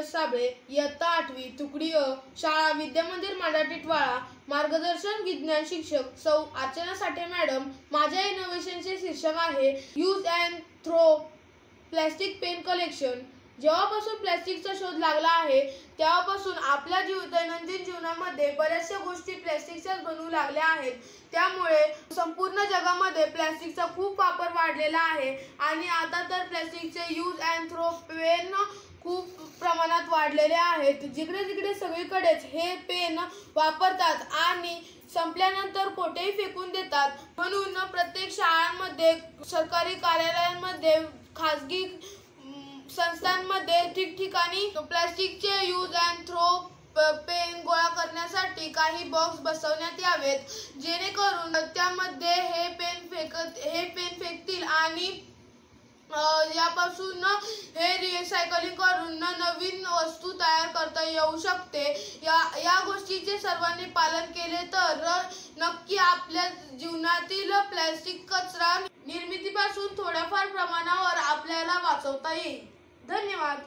धीरज साबळे, इयत्ता 8वी, तुकडी अ, शाळा विद्यामंदिर मांडा टिटवाळा. मार्गदर्शन विज्ञान शिक्षक सौ अर्चना साठे मॅडम. माझ्या इनोव्हेशनचे शीर्षक आहे use and throw plastic pen collection. जेव्हापासून प्लॅस्टिकचा शोध लागला आहे तेव्हापासून आपल्या दैनंदिन जीवनामध्ये बऱ्याचशा गोष्टी प्लॅस्टिकच्याच बनवू लागल्या आहेत. त्यामुळे संपूर्ण जगामध्ये प्लॅस्टिकचा खूप वापर वाढलेला आहे आणि आता तर प्लॅस्टिकचे यूज अँड थ्रो पेन खूप प्रमाणात वाढलेले आहेत. जिकडे तिकडे सगळीकडेच हे पेन वापरतात आणि संपल्यानंतर कोठेही फेकून देतात. म्हणून प्रत्येक शाळांमध्ये, सरकारी कार्यालयांमध्ये, खाजगी संस्थांमध्ये ठिकठिकाणी प्लॅस्टिकचे यूज अँड थ्रो पेन गोळा करण्यासाठी काही बॉक्स बसवण्यात यावेत, जेणेकरून त्यामध्ये हे पेन फेकतील आणि यापासून हे रिसायकलिंग करून नवीन वस्तू तयार करता येऊ शकते. या गोष्टीचे सर्वांनी पालन केले तर नक्की आपल्या जीवनातील प्लॅस्टिक कचरा निर्मितीपासून थोड्याफार प्रमाणावर आपल्याला वाचवता येईल. धन्यवाद.